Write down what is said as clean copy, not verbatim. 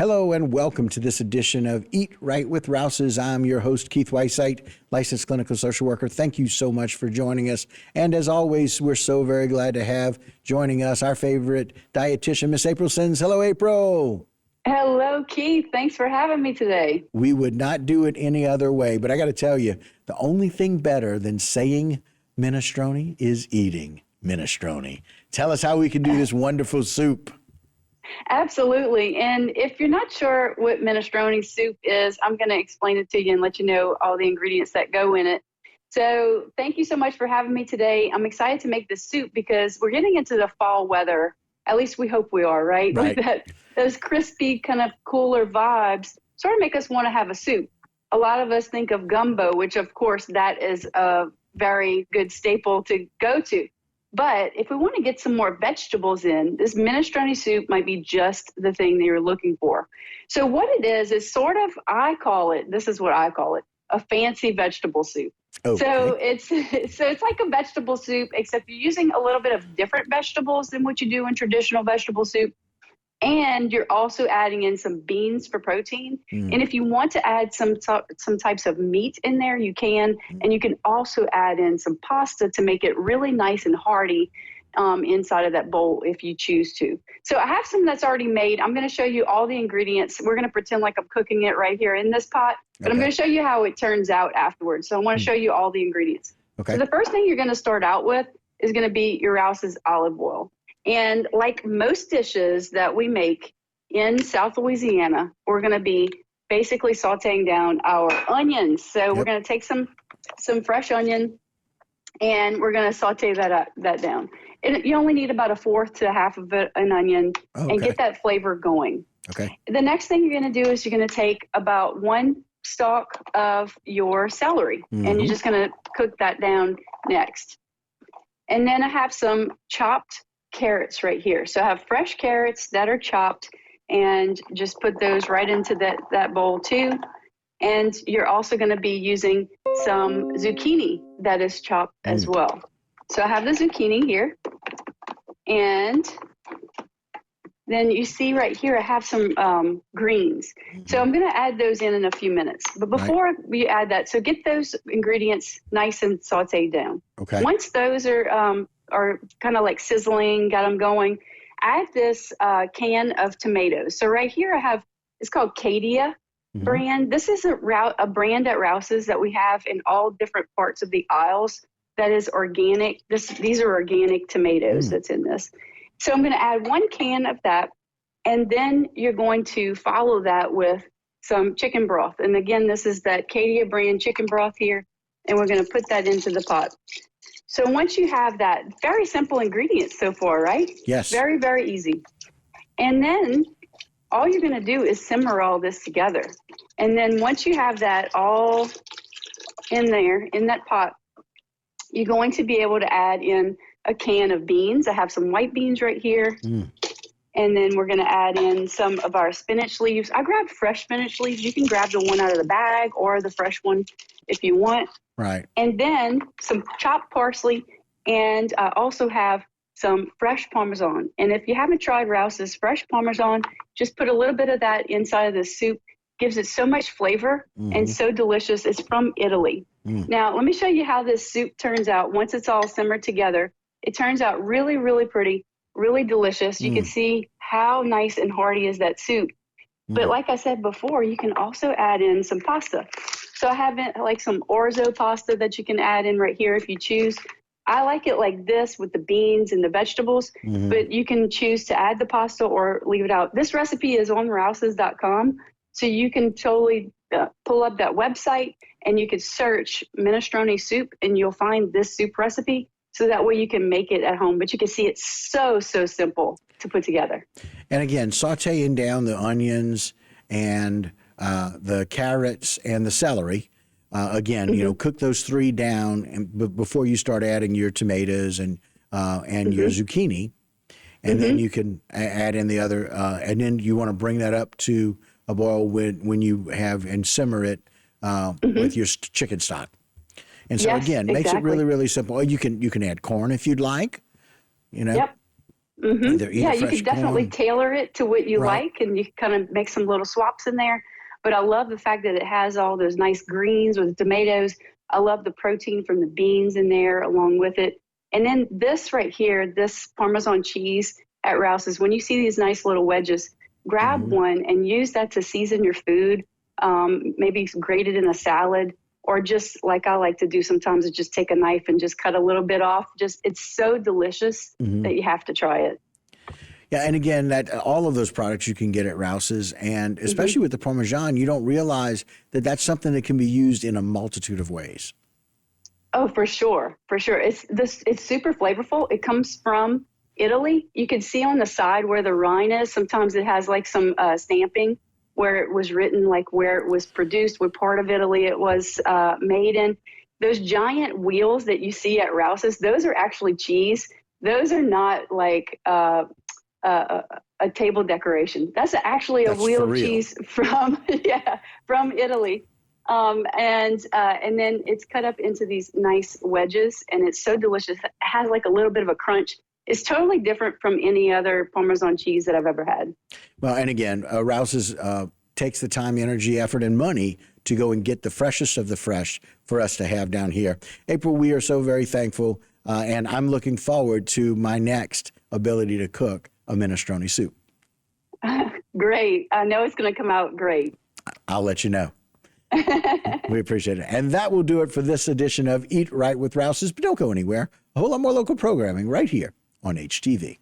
Hello and welcome to this edition of Eat Right with Rouses. I'm your host, Keith Weissite, licensed clinical social worker. Thank you so much for joining us. And as always, we're so very glad to have joining us our favorite dietitian, Miss April Sins. Hello, April. Hello, Keith. Thanks for having me today. We would not do it any other way, but I got to tell you, the only thing better than saying minestrone is eating minestrone. Tell us how we can do this wonderful soup. Absolutely. And if you're not sure what minestrone soup is, I'm going to explain it to you and let you know all the ingredients that go in it. So thank you so much for having me today. I'm excited to make this soup because we're getting into the fall weather. At least we hope we are, right? Right. Those crispy, kind of cooler vibes sort of make us want to have a soup. A lot of us think of gumbo, which of course that is a very good staple to go to. But if we want to get some more vegetables in, this minestrone soup might be just the thing that you're looking for. So what it is sort of, this is what I call it, a fancy vegetable soup. Okay. So it's like a vegetable soup, except you're using a little bit of different vegetables than what you do in traditional vegetable soup. And you're also adding in some beans for protein. And if you want to add some types of meat in there, you can. And you can also add in some pasta to make it really nice and hearty inside of that bowl if you choose to. So I have some that's already made. I'm going to show you all the ingredients. We're going to pretend like I'm cooking it right here in this pot, but I'm going to show you how it turns out afterwards. So I want to show you all the ingredients. Okay. So the first thing you're going to start out with is going to be your Rouses olive oil. And like most dishes that we make in South Louisiana, we're going to be basically sauteing down our onions. So we're going to take some fresh onion and we're going to saute that down. And you only need about a fourth to half of an onion and get that flavor going. Okay. The next thing you're going to do is you're going to take about one stalk of your celery and you're just going to cook that down next. And then I have some chopped carrots right here. So I have fresh carrots that are chopped and just put those right into that bowl too. And you're also going to be using some zucchini that is chopped as well. So I have the zucchini here. And then you see right here, I have some greens. So I'm going to add those in a few minutes. But before we add that, so get those ingredients nice and sauteed down. Okay. Once those are kind of like sizzling, got them going, add this can of tomatoes. So right here I have, it's called Cadia brand. This is a brand at Rouses that we have in all different parts of the aisles that is organic. These are organic tomatoes that's in this. So I'm going to add 1 can of that, and then you're going to follow that with some chicken broth. And again, this is that Cadia brand chicken broth here, and we're going to put that into the pot. So once you have that, very simple ingredients so far, right? Yes. Very, very easy. And then all you're going to do is simmer all this together. And then once you have that all in there, in that pot, you're going to be able to add in a can of beans. I have some white beans right here. And then we're going to add in some of our spinach leaves. I grabbed fresh spinach leaves. You can grab the one out of the bag or the fresh one if you want. Right. And then some chopped parsley, and I also have some fresh Parmesan. And if you haven't tried Rouse's fresh Parmesan, just put a little bit of that inside of the soup. Gives it so much flavor and so delicious. It's from Italy. Now, let me show you how this soup turns out once it's all simmered together. It turns out really, really pretty, really delicious. You can see how nice and hearty is that soup. But like I said before, you can also add in some pasta. So I have like some orzo pasta that you can add in right here if you choose. I like it like this with the beans and the vegetables, but you can choose to add the pasta or leave it out. This recipe is on rouses.com, so you can totally pull up that website and you can search minestrone soup and you'll find this soup recipe. So that way you can make it at home, but you can see it's so simple to put together. And again, sauteing down the onions and the carrots and the celery. Again, you know, cook those 3 down before you start adding your tomatoes and your zucchini. And then you can add in the other, and then you want to bring that up to a boil when you have and simmer it with your chicken stock. And so again, makes it really, really simple. You can add corn if you'd like, you know. Yep. Either eat Yeah, a you fresh could definitely corn. tailor it to what you Right. like, and you kind of make some little swaps in there. But I love the fact that it has all those nice greens with tomatoes. I love the protein from the beans in there along with it. And then this right here, this Parmesan cheese at Rouse's, when you see these nice little wedges, grab Hmm. one and use that to season your food. Maybe grate it in a salad, or just like I like to do sometimes, is just take a knife and just cut a little bit off. Just it's so delicious Hmm. that you have to try it. Yeah, and again, that all of those products you can get at Rouse's, and hmm especially with the Parmesan, you don't realize that that's something that can be used in a multitude of ways. Oh, for sure, for sure. It's super flavorful. It comes from Italy. You can see on the side where the rind is. Sometimes it has like some stamping where it was written, like where it was produced, what part of Italy it was made in. Those giant wheels that you see at Rouse's, those are actually cheese. Those are not like a, a table decoration. That's actually a That's wheel for of real. cheese from yeah, from Italy. And then it's cut up into these nice wedges, and it's so delicious. It has like a little bit of a crunch. It's totally different from any other Parmesan cheese that I've ever had. Well, and again, Rouse's takes the time, energy, effort, and money to go and get the freshest of the fresh for us to have down here. April, we are so very thankful, and I'm looking forward to my next ability to cook a minestrone soup. Great. I know it's going to come out great. I'll let you know. We appreciate it. And that will do it for this edition of Eat Right with Rouse's. But don't go anywhere. A whole lot more local programming right here on HTV.